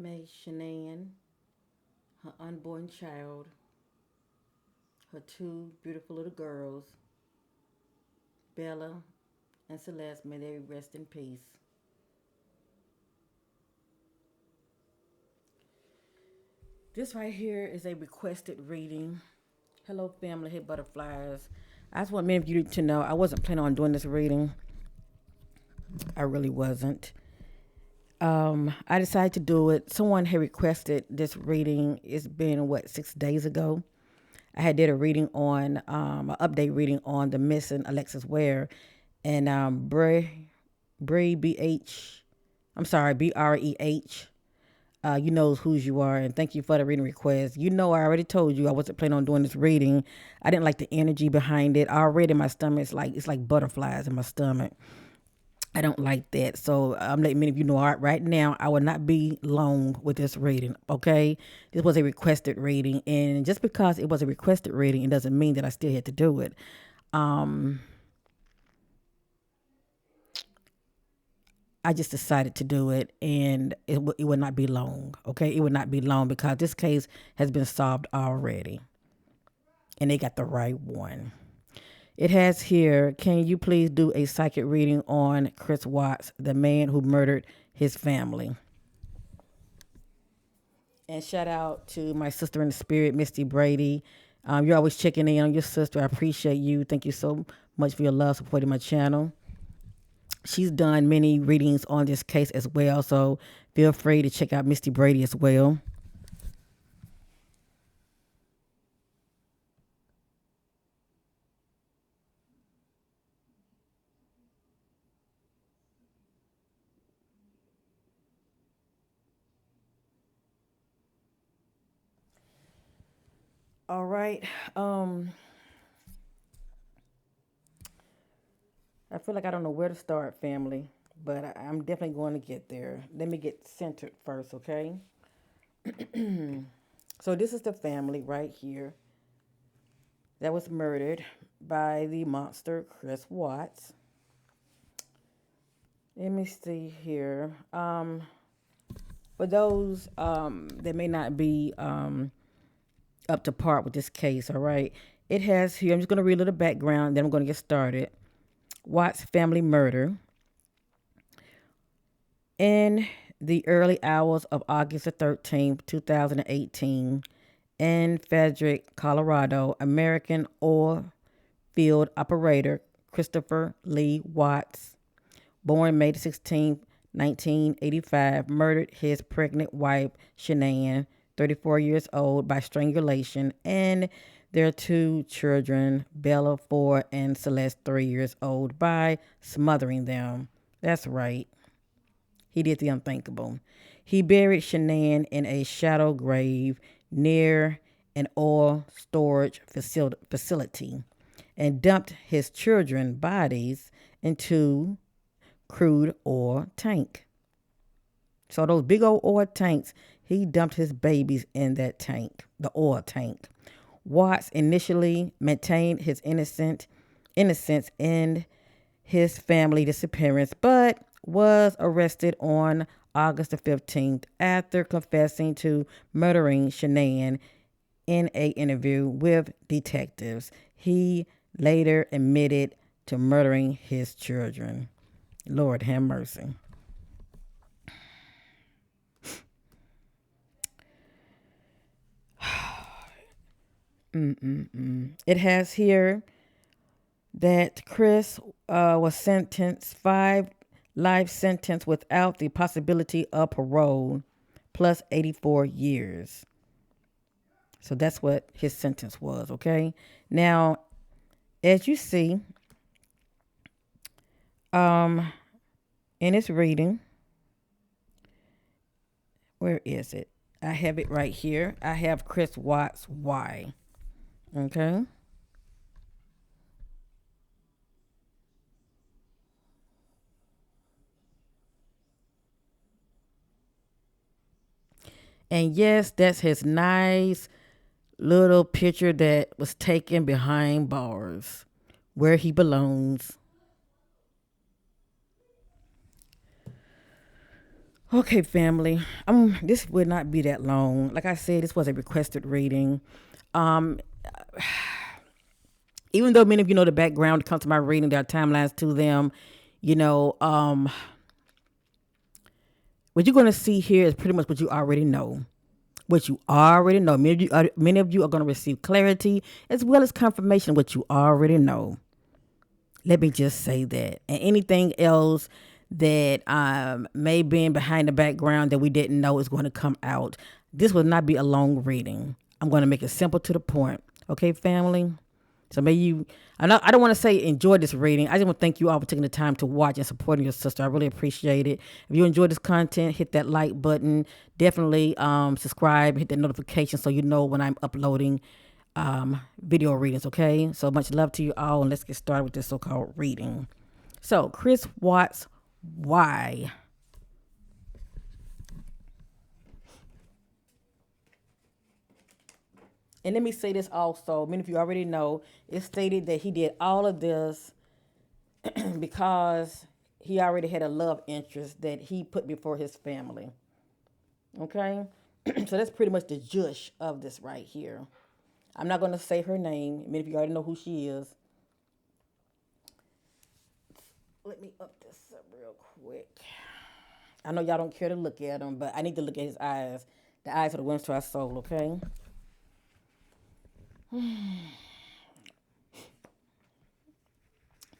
May Shanann, her unborn child, her two beautiful little girls, Bella and Celeste, may they rest in peace. This right here is a requested reading. Hello, family. Hey, butterflies. I just want many of you to know I wasn't planning on doing this reading. I really wasn't. I decided to do it. Someone had requested this reading. It's been what 6 days ago. I had did a reading on an update reading on the missing Alexis Ware, and Bree BH. I'm sorry, BREH. You know whose you are, and thank you for the reading request. You know, I already told you I wasn't planning on doing this reading. I didn't like the energy behind it. Already, my stomach is like it's like butterflies in my stomach. I don't like that. So I'm letting many of you know right now I will not be long with this reading. Okay, this was a requested reading, and just because it was a requested reading, it doesn't mean that I still had to do it. Um, I just decided to do it, and it would not be long. Okay, it would not be long because this case has been solved already, and they got the right one. It has here, can you please do a psychic reading on Chris Watts, the man who murdered his family? And shout out to my sister in the spirit, Misty Brady. You're always checking in on your sister. I appreciate you. Thank you so much for your love, supporting my channel. She's done many readings on this case as well, so feel free to check out Misty Brady as well. All right. I feel like I don't know where to start, family, but I'm definitely going to get there. Let me get centered first, okay? So this is the family right here that was murdered by the monster Chris Watts. Let me see here. For those that may not be up to par with this case, all right, it has here. I'm just going to read a little background, then I'm going to get started. Watts family murder. In the early hours of August the 13th, 2018, in Frederick, Colorado, American oil field operator Christopher Lee Watts, born May 16th, 1985, murdered his pregnant wife, Shanann, 34 years old, by strangulation, and their two children, Bella, 4, and Celeste, 3 years old, by smothering them. That's right. He did the unthinkable. He buried Shanann in a shallow grave near an oil storage facility and dumped his children's bodies into crude oil tank. So those big old oil tanks, he dumped his babies in that tank, the oil tank. Watts initially maintained his innocence in his family disappearance, but was arrested on August the 15th after confessing to murdering Shanann in an interview with detectives. He later admitted to murdering his children. Lord have mercy. It has here that Chris was sentenced 5 life sentence without the possibility of parole, plus 84 years. So that's what his sentence was. Okay. Now, as you see, in this reading, where is it? I have it right here. I have Chris Watts why. Okay. And yes, that's his nice little picture that was taken behind bars where he belongs. Okay, family. This would not be that long. Like I said, this was a requested reading. Um, Even though many of you know the background that comes to my reading, there are timelines to them. You know, what you're going to see here is pretty much what you already know. What you already know. Many of you are going to receive clarity as well as confirmation of what you already know. Let me just say that. And anything else that may be in behind the background that we didn't know is going to come out. This will not be a long reading. I'm going to make it simple to the point. Okay, family? So may you, I don't want to say enjoy this reading. I just want to thank you all for taking the time to watch and supporting your sister. I really appreciate it. If you enjoyed this content, hit that like button. Definitely subscribe, hit that notification so you know when I'm uploading video readings, okay? So much love to you all, and let's get started with this so-called reading. So, Chris Watts, why? And let me say this also. Many of you already know it's stated that he did all of this because he already had a love interest that he put before his family. Okay? So that's pretty much the jush of this right here. I'm not going to say her name. Many of you already know who she is. Let me up this up real quick. I know y'all don't care to look at him, but I need to look at his eyes. The eyes of the winds to our soul, okay?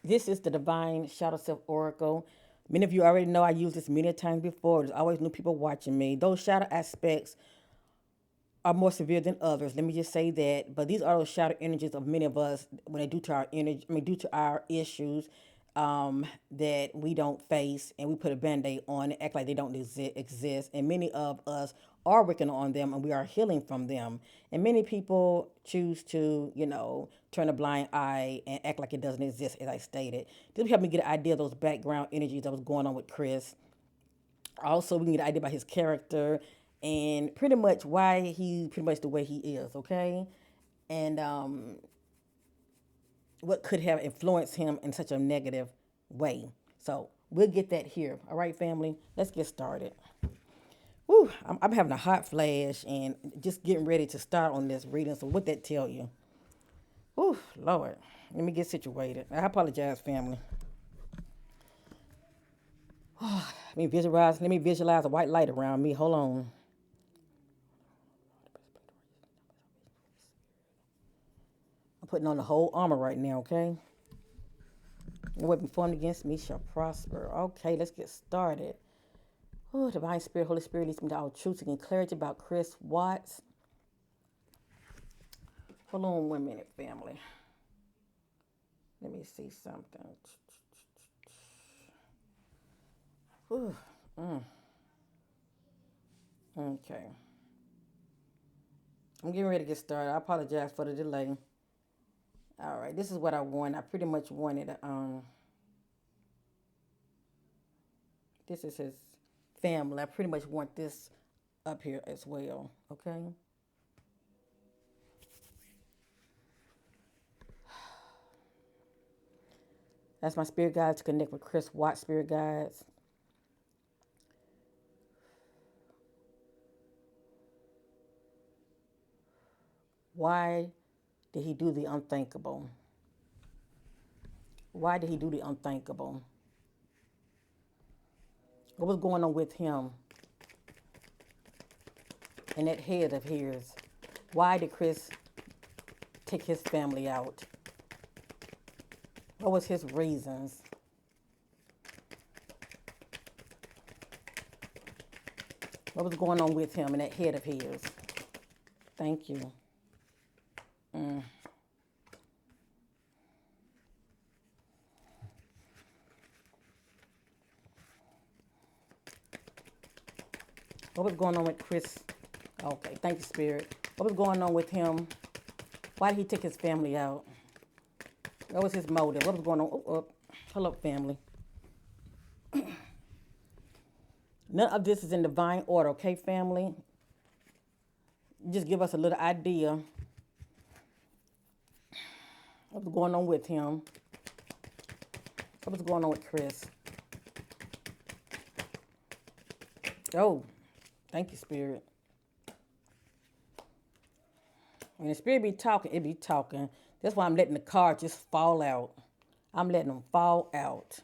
This is the Divine Shadow Self Oracle. Many of you already know I used this many times before. There's always new people watching me. Those shadow aspects are more severe than others. Let me just say that. But these are those shadow energies of many of us when they do to our energy. I mean, due to our issues that we don't face, and we put a band-aid on and act like they don't exist. And many of us are working on them, and we are healing from them. And many people choose to, turn a blind eye and act like it doesn't exist, as I stated. This will help me get an idea of those background energies that was going on with Chris. Also, we can get an idea about his character and pretty much why he pretty much the way he is, okay? And what could have influenced him in such a negative way. So we'll get that here. All right, family, let's get started. Whew, I'm having a hot flash and just getting ready to start on this reading. So what that tell you? Whew, Lord, let me get situated. I apologize, family. Let me visualize a white light around me. Hold on. I'm putting on the whole armor right now, okay? No weapon formed against me shall prosper. Okay, let's get started. Oh, Divine Spirit, Holy Spirit leads me to all truth and clarity about Chris Watts. Hold on 1 minute, family. Let me see something. Whew. Okay. I'm getting ready to get started. I apologize for the delay. All right, this is what I want. I pretty much wanted, this is his family. I pretty much want this up here as well, okay? That's my spirit guide to connect with Chris Watts spirit guides. Why did he do the unthinkable? Why did he do the unthinkable? What was going on with him and that head of his? Why did Chris take his family out? What was his reasons? What was going on with him and that head of his? Thank you. What was going on with Chris? Okay, thank you, Spirit. What was going on with him? Why did he take his family out? What was his motive? What was going on? Hello, family. None of this is in divine order, okay, family? Just give us a little idea what was going on with him. What was going on with Chris? Oh, thank you, Spirit. When the Spirit be talking, it be talking. That's why I'm letting the cards just fall out. I'm letting them fall out.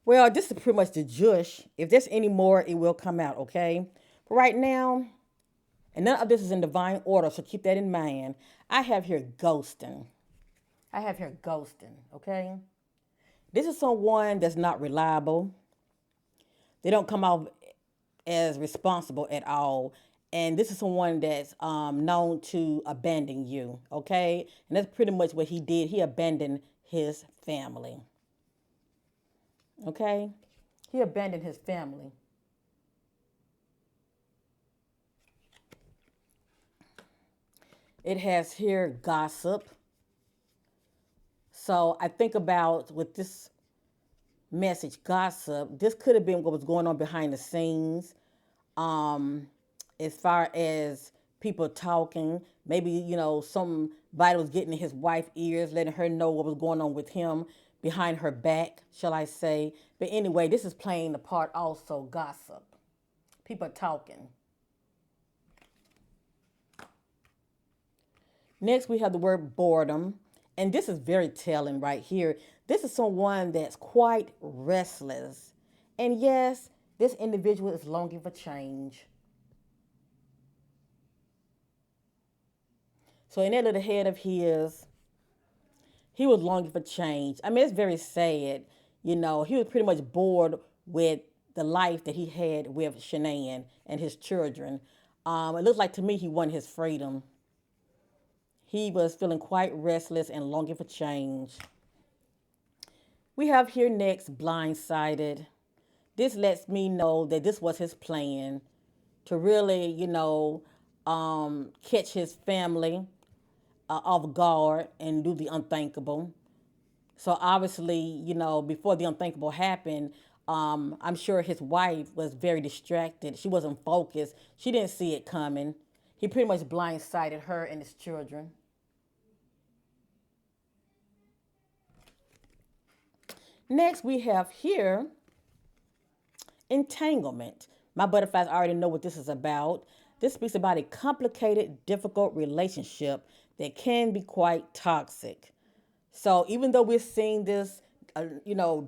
Well, this is pretty much the jush. If there's any more, it will come out, okay? But right now, and none of this is in divine order, so keep that in mind. I have here ghosting. I have here ghosting, okay? This is someone that's not reliable. They don't come out as responsible at all. And this is someone that's known to abandon you, okay? And that's pretty much what he did. He abandoned his family, okay? He abandoned his family. It has here gossip. So I think about with this message, gossip, this could have been what was going on behind the scenes. Um, as far as people talking, maybe, somebody was getting in his wife's ears, letting her know what was going on with him behind her back, shall I say. But anyway, this is playing the part also, gossip. People talking. Next, we have the word boredom. And this is very telling right here. This is someone that's quite restless. And yes, this individual is longing for change. So in that little head of his, he was longing for change. I mean, it's very sad. He was pretty much bored with the life that he had with Shanann and his children. It looks like to me he won his freedom. He was feeling quite restless and longing for change. We have here next blindsided. This lets me know that this was his plan to really, catch his family off guard and do the unthinkable. So obviously, before the unthinkable happened, I'm sure his wife was very distracted. She wasn't focused. She didn't see it coming. He pretty much blindsided her and his children. Next, we have here entanglement. My butterflies already know what this is about. This speaks about a complicated, difficult relationship that can be quite toxic. So even though we're seeing this,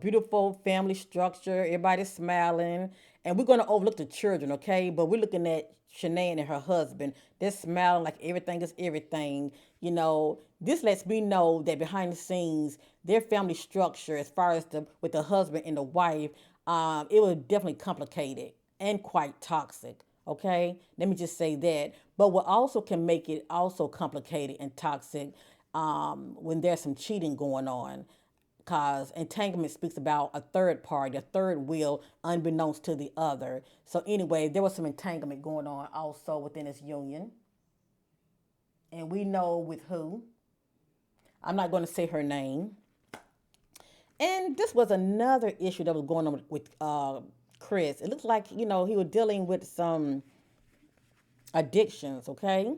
beautiful family structure, everybody's smiling, and we're going to overlook the children, okay? But we're looking at Shanann and her husband. They're smiling like everything is everything. This lets me know that behind the scenes, their family structure, as far as with the husband and the wife, it was definitely complicated and quite toxic. Okay, let me just say that. But what also can make it also complicated and toxic when there's some cheating going on, because entanglement speaks about a third party, a third wheel, unbeknownst to the other. So anyway, there was some entanglement going on also within this union, and we know with who. I'm not going to say her name. And this was another issue that was going on with Chris. It looks like he was dealing with some addictions. Okay,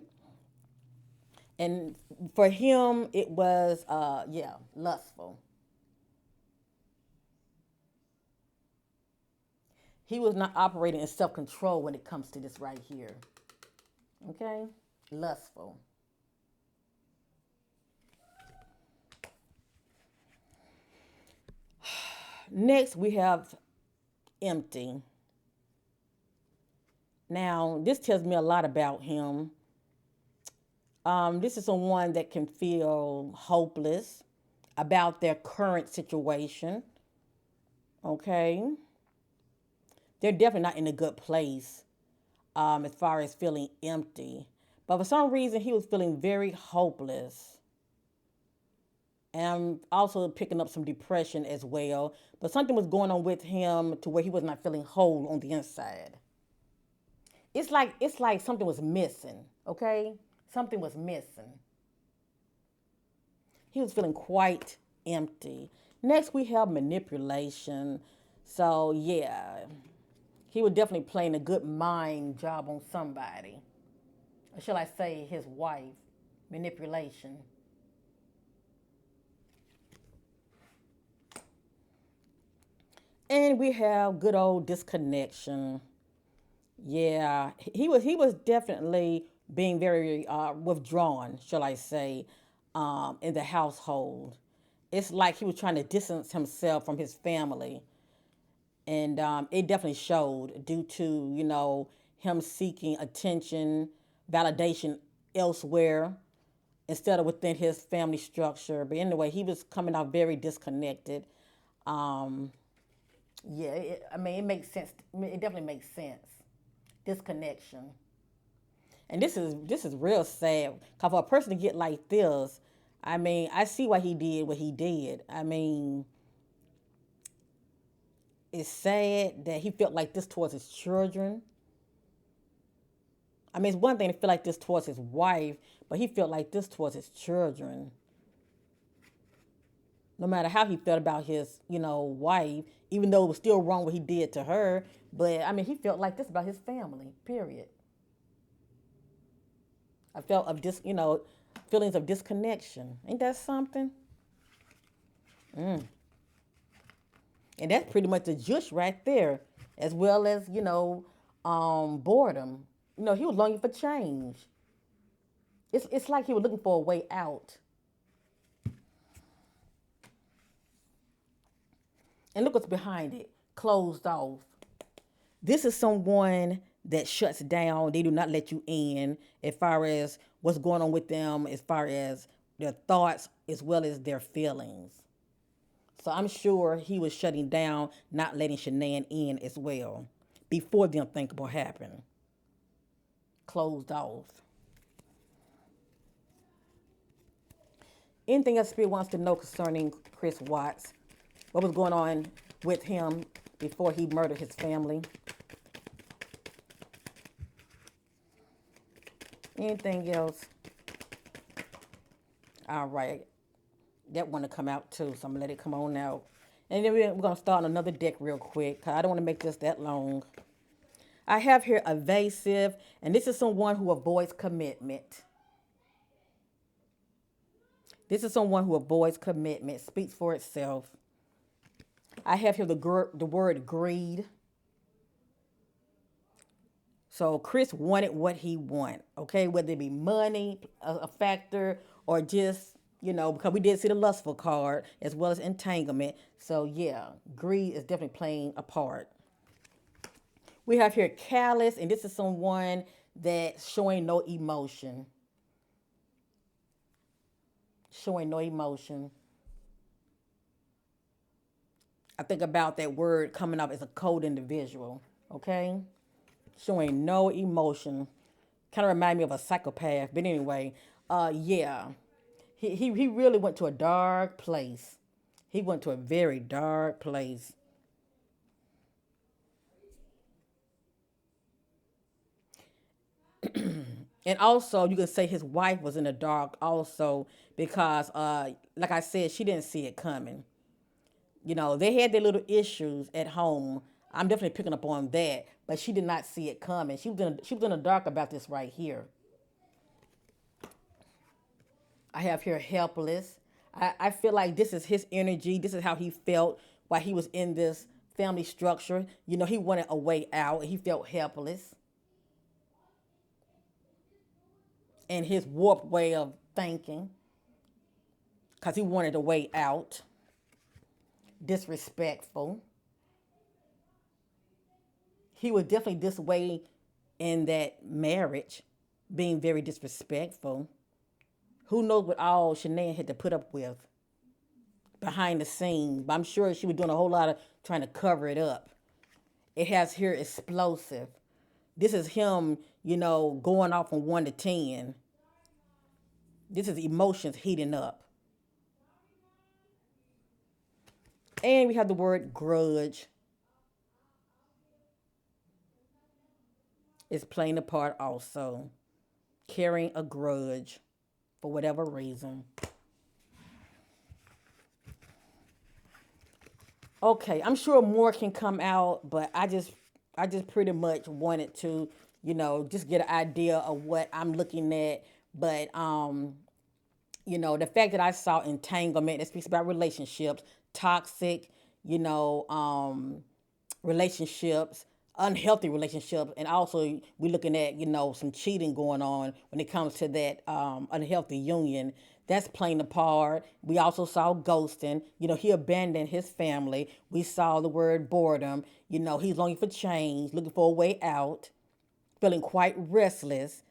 and for him it was lustful. He was not operating in self control when it comes to this right here. Okay? Lustful. Next, we have empty. Now, this tells me a lot about him. This is someone that can feel hopeless about their current situation. Okay? They're definitely not in a good place as far as feeling empty. But for some reason, he was feeling very hopeless. And I'm also picking up some depression as well. But something was going on with him to where he was not feeling whole on the inside. It's like something was missing, okay? Something was missing. He was feeling quite empty. Next we have manipulation. So yeah, he was definitely playing a good mind job on somebody. Or shall I say his wife? Manipulation. And And we have good old disconnection. Yeah, he was definitely being very withdrawn, shall I say, in the household. It's like he was trying to distance himself from his family, and it definitely showed due to him seeking attention, validation elsewhere instead of within his family structure. But anyway, he was coming out very disconnected. Um, yeah, I mean, it makes sense. It definitely makes sense. Disconnection. And this is real sad. Cause for a person to get like this, I mean, I see why he did what he did. I mean, it's sad that he felt like this towards his children. I mean, it's one thing to feel like this towards his wife, but he felt like this towards his children. No matter how he felt about his, wife, even though it was still wrong what he did to her, but I mean, he felt like this about his family. Period. I felt of feelings of disconnection. Ain't that something? And that's pretty much the juice right there, as well as boredom. He was longing for change. It's like he was looking for a way out. And look what's behind it, closed off. This is someone that shuts down. They do not let you in as far as what's going on with them, as far as their thoughts as well as their feelings. So I'm sure he was shutting down, not letting Shanann in as well before the unthinkable happened. Closed off. Anything else Spirit wants to know concerning Chris Watts? What was going on with him before he murdered his family? Anything else? All right. That one to come out too, so I'm going to let it come on out. And then we're going to start on another deck real quick, because I don't want to make this that long. I have here evasive, and this is someone who avoids commitment. This is someone who avoids commitment, speaks for itself. I have here the word greed. So Chris wanted what he wanted, okay? Whether it be money, a factor, or just, because we did see the lustful card as well as entanglement. So yeah, greed is definitely playing a part. We have here callous, and this is someone that's showing no emotion. Showing no emotion. I think about that word coming up as a cold individual, okay? Showing no emotion. Kind of remind me of a psychopath, but anyway, yeah. He really went to a dark place. He went to a very dark place. And also, you can say his wife was in the dark also because, like I said, she didn't see it coming. They had their little issues at home. I'm definitely picking up on that, but she did not see it coming. She was in the dark about this right here. I have here helpless. I feel like this is his energy. This is how he felt while he was in this family structure. He wanted a way out. He felt helpless. And his warped way of thinking, because he wanted a way out. Disrespectful. He was definitely this way in that marriage, being very disrespectful. Who knows what all Shanann had to put up with behind the scenes, but I'm sure she was doing a whole lot of trying to cover it up. It has here explosive. This is him, going off from 1 to 10. This is emotions heating up. And we have the word grudge. It's playing a part also. Carrying a grudge for whatever reason. Okay, I'm sure more can come out, but I just pretty much wanted to, just get an idea of what I'm looking at. But the fact that I saw entanglement, it speaks about relationships, toxic, you know, um, relationships, unhealthy relationships, and also we're looking at some cheating going on when it comes to that unhealthy union. That's playing a part. We also saw ghosting. He abandoned his family. We saw the word boredom. He's longing for change, looking for a way out, feeling quite restless.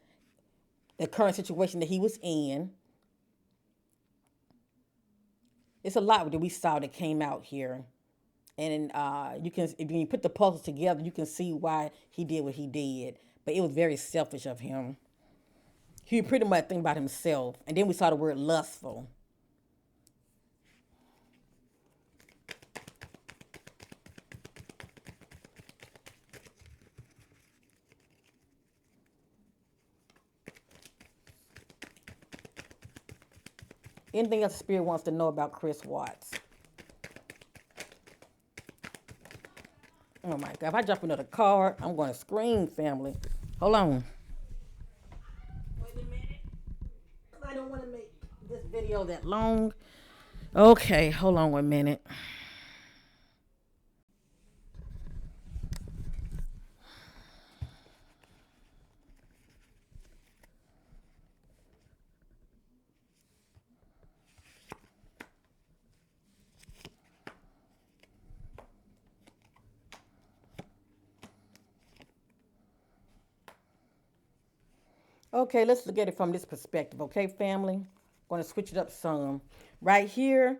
The current situation that he was in. It's a lot that we saw that came out here. And you can, if you put the puzzles together, you can see why he did what he did. But it was very selfish of him. He pretty much think about himself. And then we saw the word lustful. Anything else the spirit wants to know about Chris Watts? Oh my God! If I jump into the car, I'm going to scream, family. Hold on. Wait a minute. I don't want to make this video that long. Okay, hold on 1 minute. Okay, let's look at it from this perspective, okay, family? I'm going to switch it up some. Right here,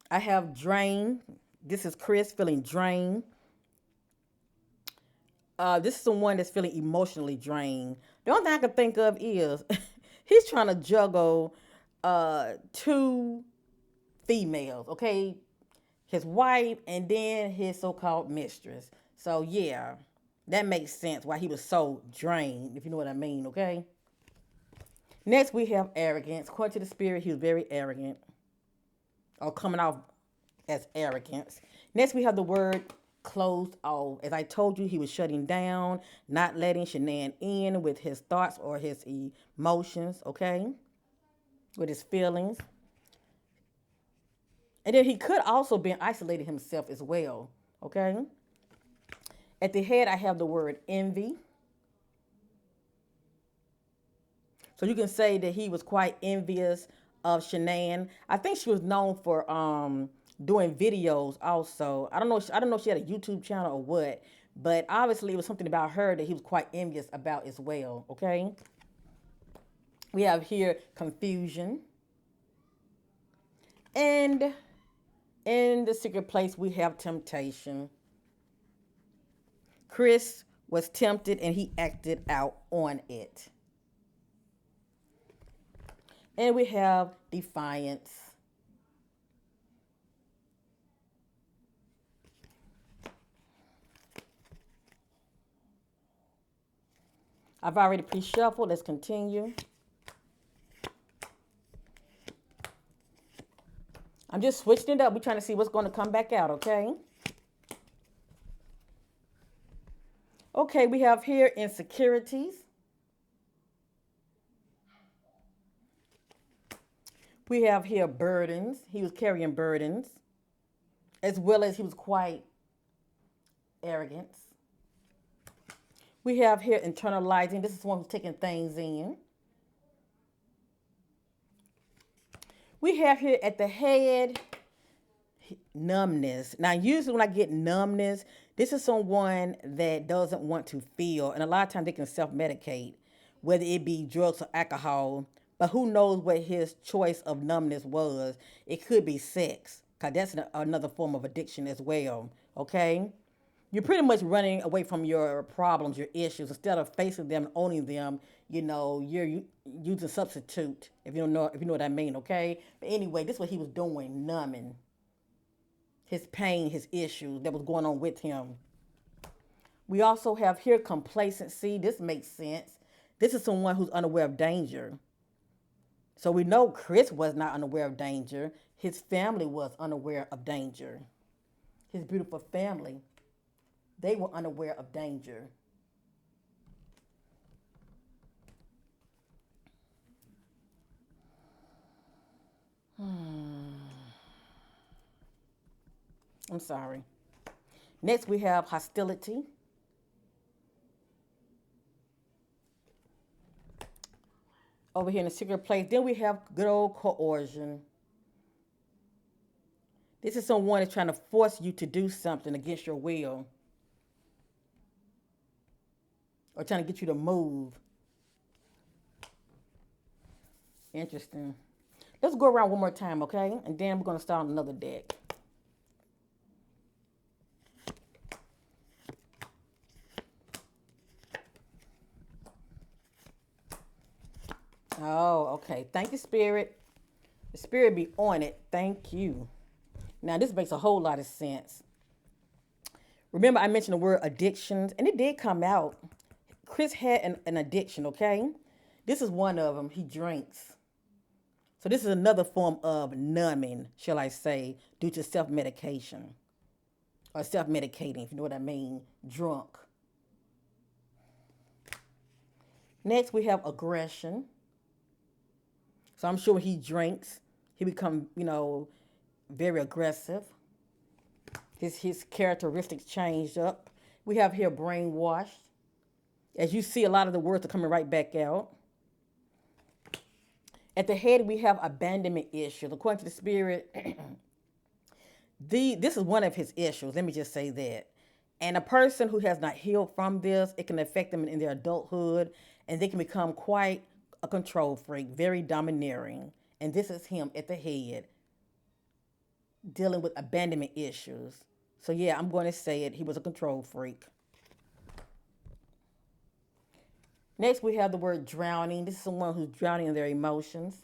I have drain. This is Chris feeling drained. This is the one that's feeling emotionally drained. The only thing I can think of is he's trying to juggle two females, okay? His wife and then his so-called mistress. So yeah, that makes sense why he was so drained, if you know what I mean, okay? Next, we have arrogance. According to the spirit, he was very arrogant, or coming off as arrogance. Next, we have the word closed off. As I told you, he was shutting down, not letting Shanann in with his thoughts or his emotions, okay? With his feelings. And then he could also be isolating himself as well, okay? At the head, I have the word envy. So you can say that he was quite envious of Shanann. I think she was known for doing videos also. I don't know if she had a YouTube channel or what, but obviously it was something about her that he was quite envious about as well. Okay. We have here confusion. And in the secret place we have temptation. Chris was tempted and he acted out on it. And we have defiance. I've already pre-shuffled. Let's continue. I'm just switching it up. We're trying to see what's going to come back out, okay? Okay, we have here insecurities. We have here burdens. He was carrying burdens, as well as he was quite arrogant. We have here internalizing. This is one who's taking things in. We have here at the head numbness. Now, usually when I get numbness, this is someone that doesn't want to feel, and a lot of times they can self-medicate, whether it be drugs or alcohol. But who knows what his choice of numbness was? It could be sex, because that's another form of addiction as well. Okay, you're pretty much running away from your problems, your issues, instead of facing them, owning them. You're using substitute. If you know what I mean. Okay, but anyway, this is what he was doing, numbing his pain, his issues that was going on with him. We also have here complacency. This makes sense. This is someone who's unaware of danger. So we know Chris was not unaware of danger. His family was unaware of danger. His beautiful family, they were unaware of danger. I'm sorry. Next, we have hostility. Over here in the secret place. Then we have good old coercion. This is someone that's trying to force you to do something against your will or trying to get you to move. Interesting. Let's go around one more time, okay? And then we're going to start on another deck. Oh, okay. Thank you, Spirit. The Spirit be on it. Thank you. Now, this makes a whole lot of sense. Remember, I mentioned the word addictions, and it did come out. Chris had an addiction, okay? This is one of them. He drinks. So, this is another form of numbing, shall I say, due to self medication or self medicating, if you know what I mean. Drunk. Next, we have aggression. So, I'm sure when he drinks, he become, very aggressive. His characteristics changed up. We have here brainwashed. As you see, a lot of the words are coming right back out. At the head, we have abandonment issues. According to the Spirit, this is one of his issues. Let me just say that. And a person who has not healed from this, it can affect them in their adulthood, and they can become quite a control freak, very domineering. And this is him at the head, dealing with abandonment issues. So yeah, I'm going to say it. He was a control freak. Next, we have the word drowning. This is someone who's drowning in their emotions.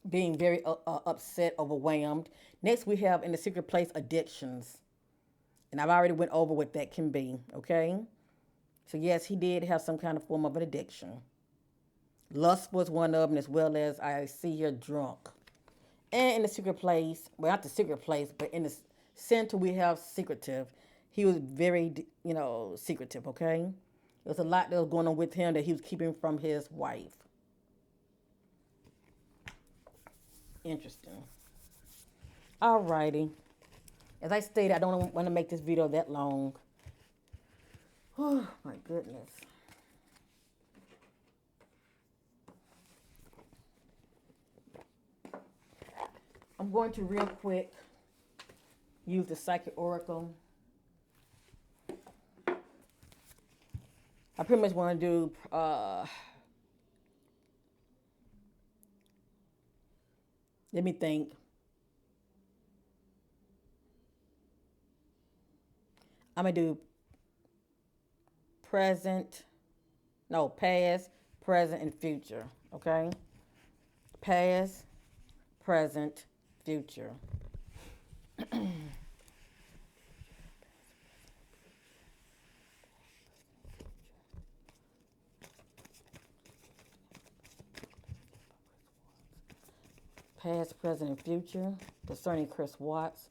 Being very upset, overwhelmed. Next, we have in the secret place addictions. And I've already went over what that can be, okay? So yes, he did have some kind of form of an addiction. Lust was one of them, as well as I see here drunk. And in the secret place, well, not the secret place, but in the center we have secretive. He was very, secretive, okay? There was a lot that was going on with him that he was keeping from his wife. Interesting. Alrighty. As I stated, I don't want to make this video that long. Oh, my goodness. I'm going to real quick use the Psychic Oracle. I pretty much want to do let me think. I'm going to do past, present, and future. Okay? Past, present, future. Past, present, and future concerning Chris Watts.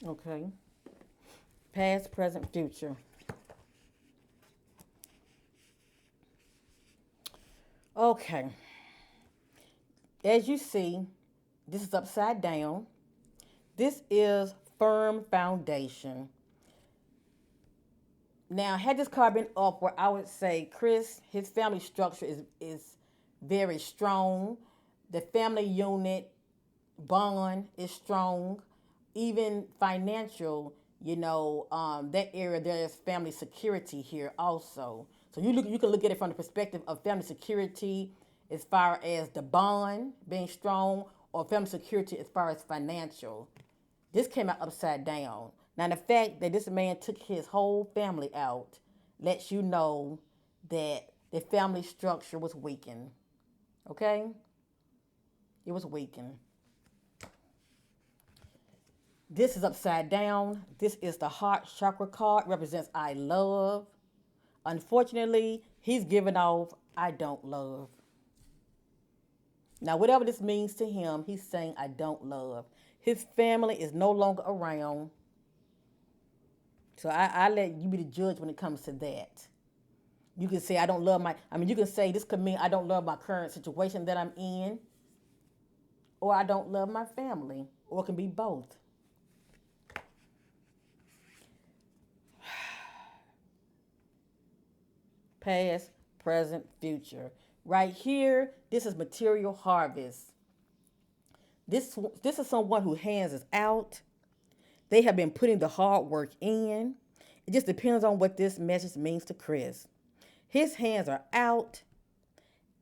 Okay. Past, present, future. Okay. As you see, this is upside down. This is firm foundation. Now, had this card been up where I would say Chris, his family structure is very strong. The family unit bond is strong. Even financial, that area there is family security here also. So you can look at it from the perspective of family security as far as the bond being strong, or family security as far as financial. This came out upside down. Now the fact that this man took his whole family out lets you know that the family structure was weakened. Okay? It was weakened. This is upside down. This is the heart chakra card. Represents I love. Unfortunately, he's giving off I don't love. Now, whatever this means to him, he's saying I don't love. His family is no longer around. So I let you be the judge when it comes to that. You can say I don't love you can say this could mean I don't love my current situation that I'm in, or I don't love my family, or it can be both. Past, present, future. Right here, this is material harvest. This is someone whose hands is out. They have been putting the hard work in. It just depends on what this message means to Chris. His hands are out,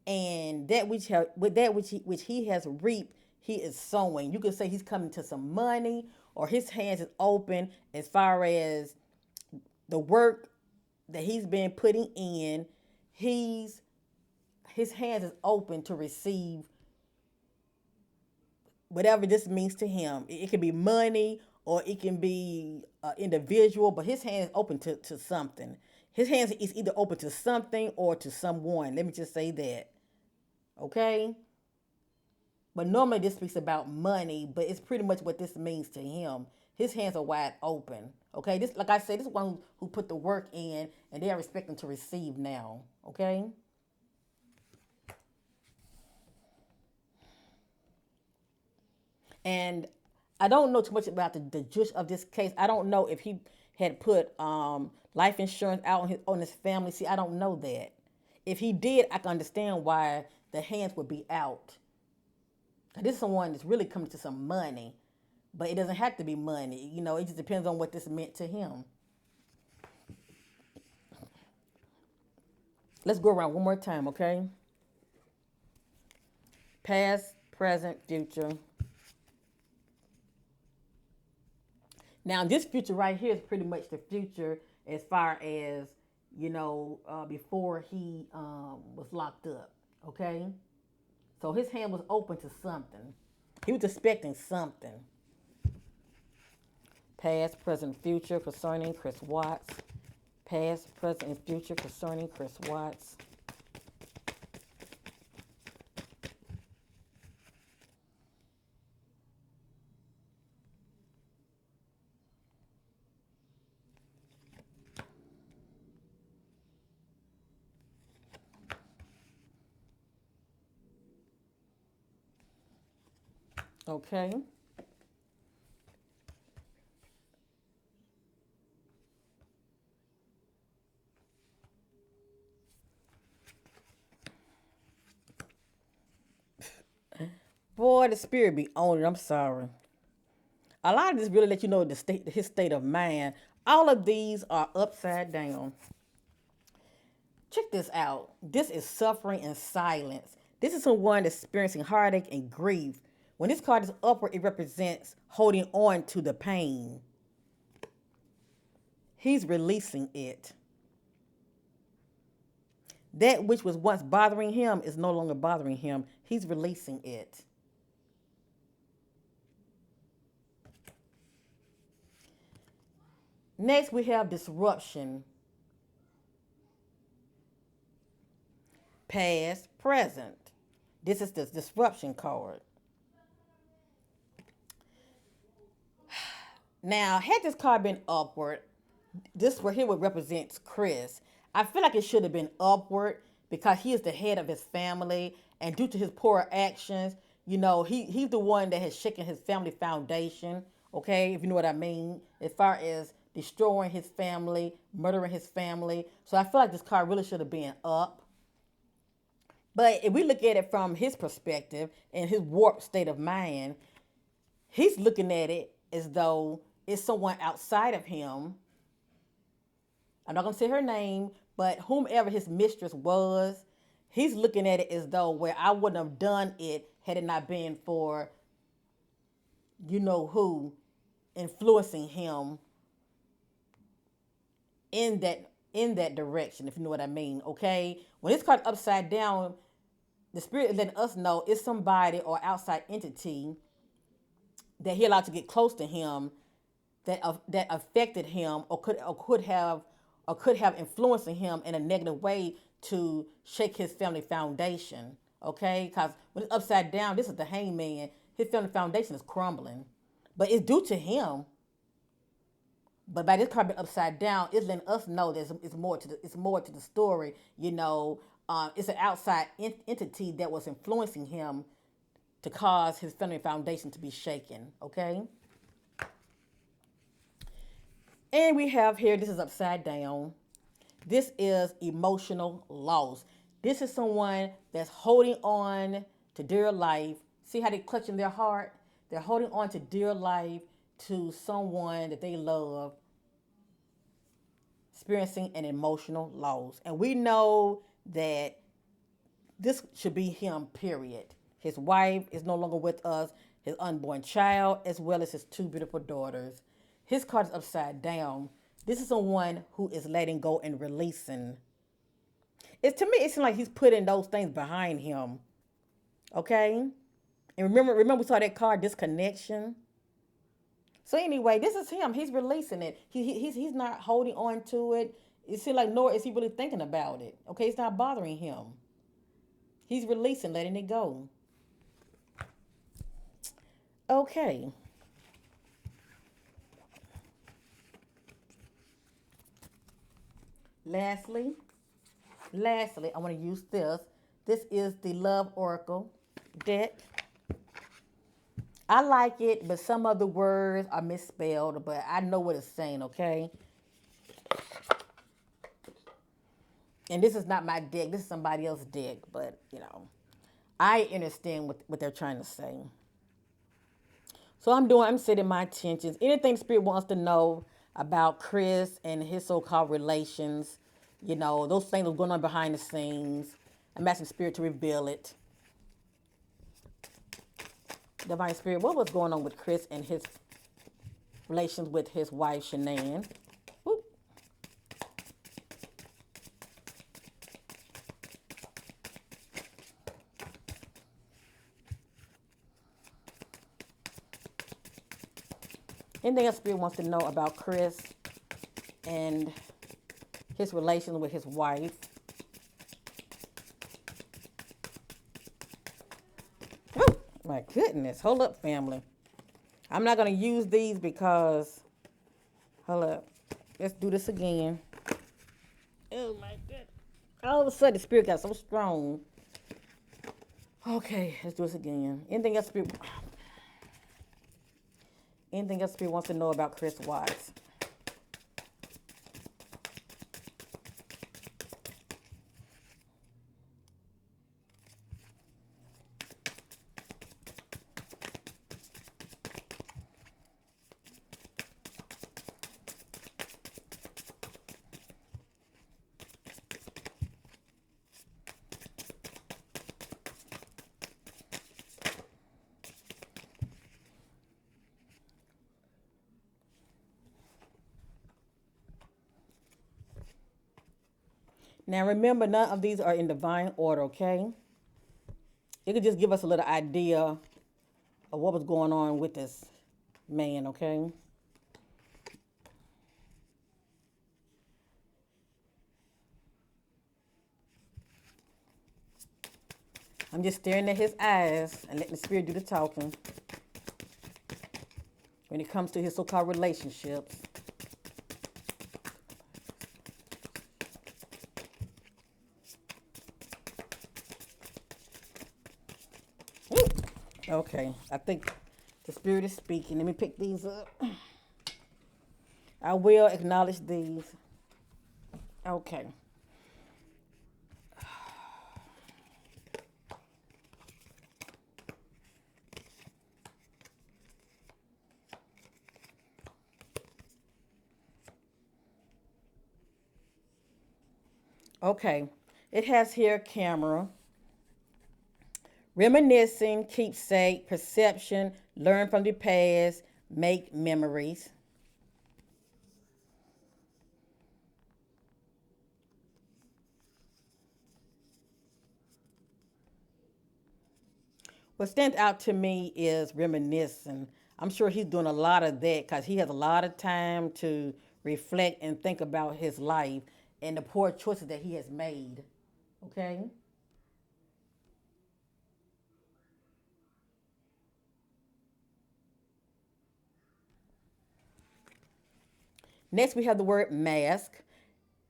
and which he has reaped, he is sowing. You can say he's coming to some money, or his hands is open as far as the work that he's been putting in. His hands is open to receive whatever this means to him. It can be money or it can be an individual, but his hand is open to something. His hands is either open to something or to someone. Let me just say that. Okay? But normally this speaks about money, but it's pretty much what this means to him. His hands are wide open. Okay? This, like I said, this is one who put the work in and they are expecting to receive now. Okay? And I don't know too much about the gist of this case. I don't know if he had put life insurance out on his family. See, I don't know that. If he did, I can understand why the hands would be out. This is someone that's really coming to some money, but it doesn't have to be money. You know, it just depends on what this meant to him. Let's go around one more time, okay? Past, present, future. Now, this future right here is pretty much the future as far as, before he was locked up, okay? So his hand was open to something. He was expecting something. Past, present, future concerning Chris Watts. Past, present, and future concerning Chris Watts. Okay. Boy, the spirit be on it. I'm sorry. A lot of this really let you know his state of mind. All of these are upside down. Check this out. This is suffering in silence. This is someone experiencing heartache and grief. When this card is upward, it represents holding on to the pain. He's releasing it. That which was once bothering him is no longer bothering him. He's releasing it. Next, we have disruption. Past, present. This is the disruption card. Now, had this card been upward, this right here would represent Chris. I feel like it should have been upward because he is the head of his family, and due to his poor actions, he's the one that has shaken his family foundation. Okay, if you know what I mean, as far as destroying his family, murdering his family. So I feel like this card really should have been up. But if we look at it from his perspective and his warped state of mind, he's looking at it as though it's someone outside of him. I'm not going to say her name, but whomever his mistress was, he's looking at it as though where I wouldn't have done it had it not been for you know who influencing him in in that direction, if you know what I mean. Okay, when it's caught upside down, the spirit is letting us know it's somebody or outside entity that he allowed to get close to him, that affected him, or could have influenced him in a negative way to shake his family foundation. Okay, because when it's upside down, this is the hangman. His family foundation is crumbling, but it's due to him. But by this card being upside down, it's letting us know that it's more to the story. It's an outside entity that was influencing him to cause his family foundation to be shaken. Okay, and we have here, this is upside down. This is emotional loss. This is someone that's holding on to dear life. See how they're clutching their heart? They're holding on to dear life, to someone that they love, experiencing an emotional loss. And we know that this should be him, period. His wife is no longer with us, his unborn child, as well as his two beautiful daughters. His card is upside down. This is someone who is letting go and releasing. To me, it seems like he's putting those things behind him. Okay? And remember we saw that card, disconnection. So anyway, this is him. He's releasing it. He's not holding on to it. It seems like, nor is he really thinking about it. Okay, it's not bothering him. He's releasing, letting it go. Okay. Lastly, I want to use this. This is the Love Oracle deck. I like it, but some of the words are misspelled, but I know what it's saying, okay? And this is not my deck. This is somebody else's deck, but, I understand what they're trying to say. So I'm setting my intentions. Anything Spirit wants to know about Chris and his so-called relations, those things that are going on behind the scenes, I'm asking Spirit to reveal it. Divine Spirit, what was going on with Chris and his relations with his wife, Shanann? Whoop. Anything else Spirit wants to know about Chris and his relations with his wife? Woo. My goodness. Hold up, family. I'm not going to use these because, hold up. Let's do this again. Oh, my goodness. All of a sudden, the Spirit got so strong. Okay, let's do this again. Anything else Spirit wants to know about Chris Watts? Now remember, none of these are in divine order, okay? It could just give us a little idea of what was going on with this man, okay? I'm just staring at his eyes and letting the Spirit do the talking when it comes to his so-called relationships. Okay, I think the Spirit is speaking. Let me pick these up. I will acknowledge these. Okay. Okay, it has here camera. Reminiscing, keepsake, perception, learn from the past, make memories. What stands out to me is reminiscing. I'm sure he's doing a lot of that because he has a lot of time to reflect and think about his life and the poor choices that he has made. Okay? Next, we have the word mask.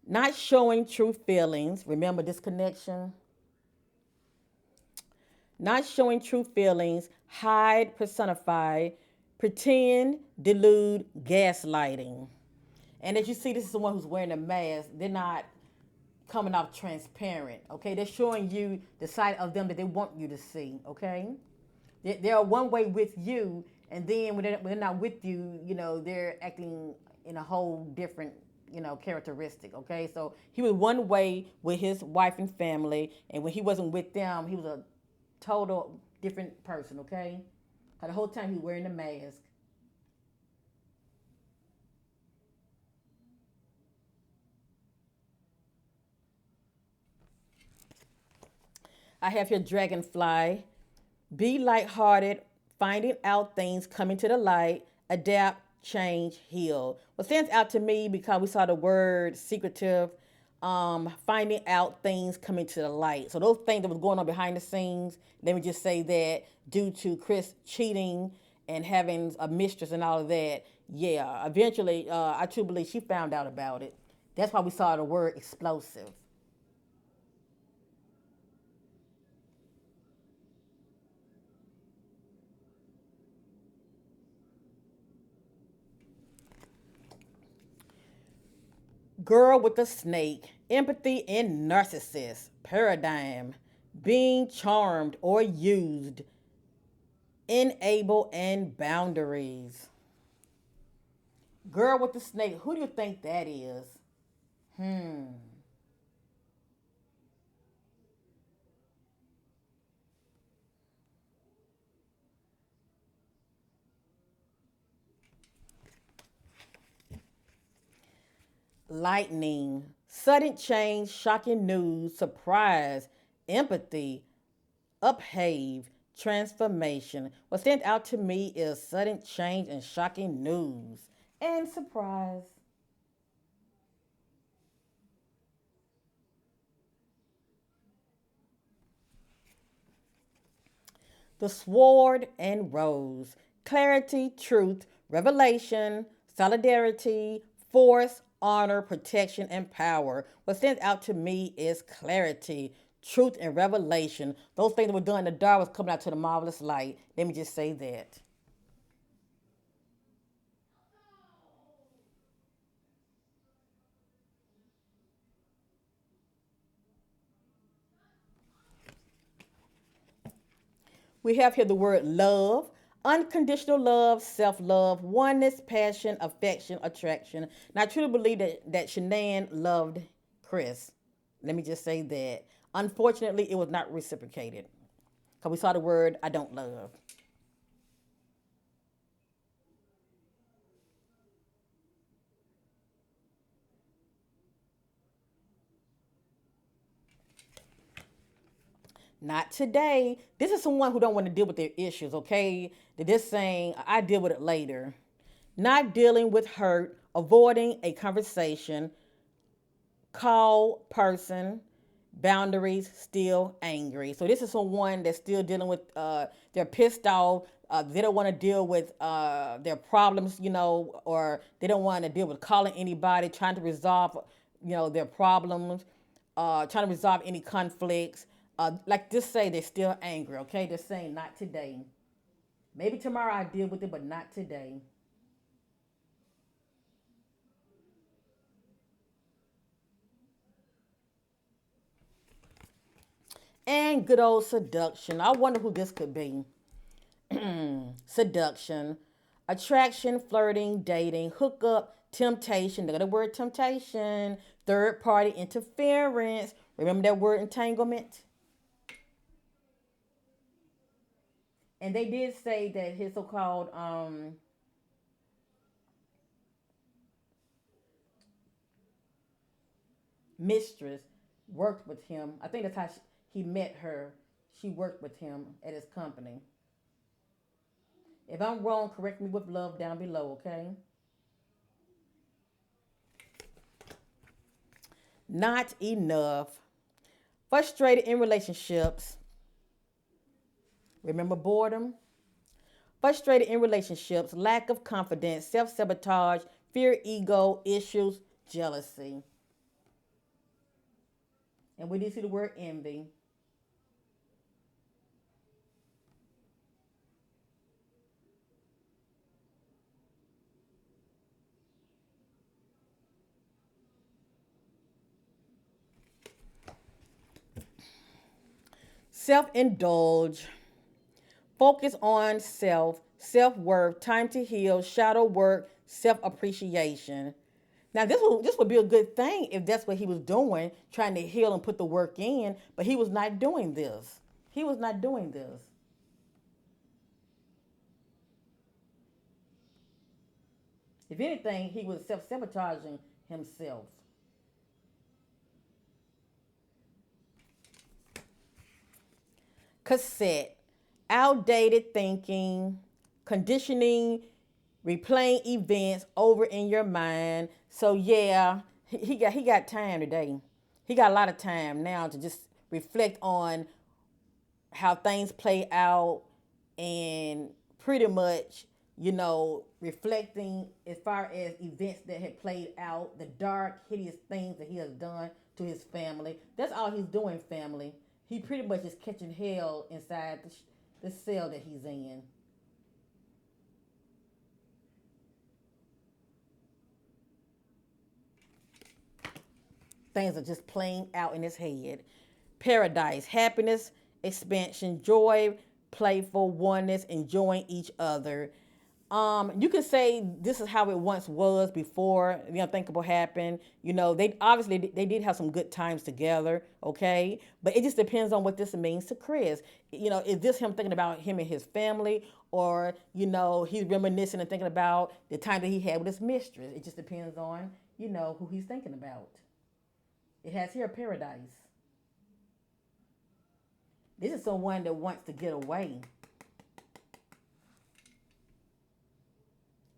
Not showing true feelings. Remember this connection? Not showing true feelings, hide, personify, pretend, delude, gaslighting. And as you see, this is someone who's wearing a mask. They're not coming off transparent, okay? They're showing you the side of them that they want you to see, okay? They're one way with you, and then when they're not with you, they're acting in a whole different, characteristic, okay? So he was one way with his wife and family, and when he wasn't with them, he was a total different person, okay? The whole time he was wearing the mask. I have here dragonfly. Be lighthearted, finding out things, coming to the light, adapt, change, heal. What stands out to me because we saw the word secretive, finding out things coming to the light. So those things that was going on behind the scenes, let me just say that due to Chris cheating and having a mistress and all of that, yeah, eventually I truly believe she found out about it. That's why we saw the word explosive. Girl with a snake, empathy and narcissist, paradigm, being charmed or used, enable and boundaries. Girl with the snake, who do you think that is? Hmm. Lightning, sudden change, shocking news, surprise, empathy, upheave, transformation. What stands out to me is sudden change and shocking news and surprise. The sword and rose, clarity, truth, revelation, solidarity, force, honor, protection, and power. What stands out to me is clarity, truth, and revelation. Those things that were done in the dark was coming out to the marvelous light. Let me just say that. We have here the word love, unconditional love, self love, oneness, passion, affection, attraction. And I truly believe that Shanann loved Chris. Let me just say that. Unfortunately, it was not reciprocated because we saw the word I don't love. Not today. This is someone who don't want to deal with their issues, okay? They're just saying, I deal with it later. Not dealing with hurt, avoiding a conversation, call person, boundaries, still angry. So this is someone that's still dealing with, they're pissed off. They don't want to deal with their problems, or they don't want to deal with calling anybody, trying to resolve, their problems, trying to resolve any conflicts. Like just say they're still angry, okay? They're saying not today. Maybe tomorrow I deal with it, but not today. And good old seduction. I wonder who this could be. Seduction, attraction, flirting, dating, hookup, temptation. Look at the word temptation. Third party interference. Remember that word entanglement? And they did say that his so called mistress worked with him. I think that's how he met her. she worked with him at his company. If I'm wrong, correct me with love down below, okay? Not enough. Frustrated in relationships. Remember boredom? Frustrated in relationships, lack of confidence, self sabotage, fear, ego, issues, jealousy. And we did see the word envy. Self indulge, focus on self, self worth, time to heal, shadow work, self appreciation. Now this would be a good thing if that's what he was doing, trying to heal and put the work in, but he was not doing this. He was not doing this. If anything, he was self sabotaging himself. Cassette, outdated thinking, conditioning, replaying events over in your mind. So yeah, he got time today. He got a lot of time now to just reflect on how things play out and pretty much, reflecting as far as events that had played out, the dark, hideous things that he has done to his family. That's all he's doing, family. He pretty much is catching hell inside the cell that he's in. Things are just playing out in his head. Paradise, happiness, expansion, joy, playful, oneness, enjoying each other. You can say this is how it once was before the unthinkable happened. They obviously they did have some good times together, okay? But it just depends on what this means to Chris. Is this him thinking about him and his family, or he's reminiscing and thinking about the time that he had with his mistress? It just depends on who he's thinking about. It has here paradise. This is someone that wants to get away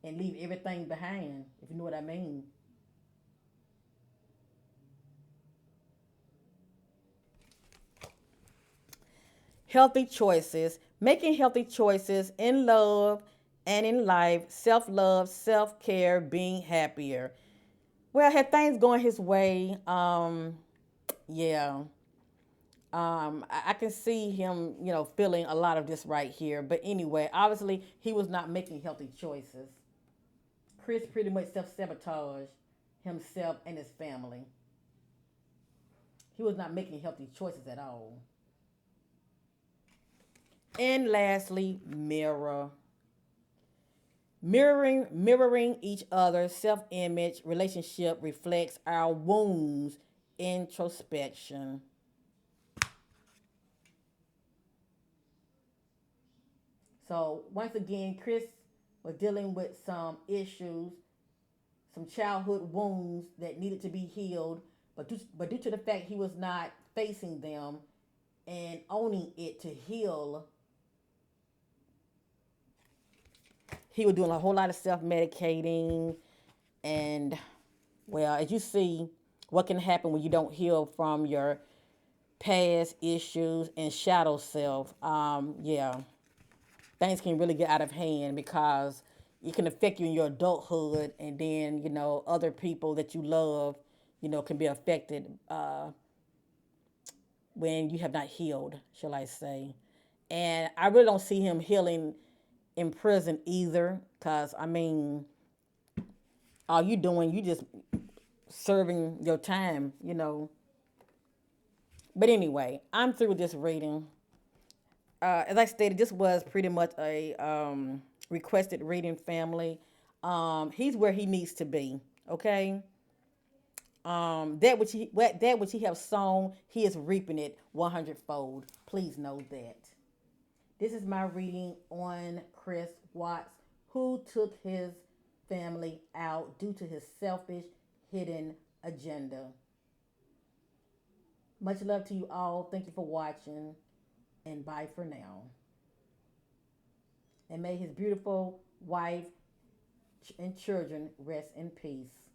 and leave everything behind, if you know what I mean. Healthy choices, making healthy choices in love and in life, self love, self care, being happier. Well, had things going his way, yeah, I can see him, feeling a lot of this right here. But anyway, obviously, he was not making healthy choices. Chris pretty much self sabotaged himself and his family. He was not making healthy choices at all. And lastly, mirror. Mirroring each other, self-image, relationship reflects our wounds, introspection. So once again, Chris was dealing with some issues, some childhood wounds that needed to be healed, but due to the fact he was not facing them and owning it to heal, he was doing a whole lot of self medicating. And, well, as you see, what can happen when you don't heal from your past issues and shadow self. Yeah, things can really get out of hand because it can affect you in your adulthood, and then other people that you love, can be affected when you have not healed, shall I say. And I really don't see him healing in prison either, because I mean, all you doing, you just serving your time. But anyway, I'm through with this reading. As I stated, this was pretty much a requested reading, family. He's where he needs to be. Okay. That which he have sown, he is reaping it 100-fold. Please know that. This is my reading on Chris Watts, who took his family out due to his selfish, hidden agenda. Much love to you all. Thank you for watching. and bye for now. And may his beautiful wife and children rest in peace.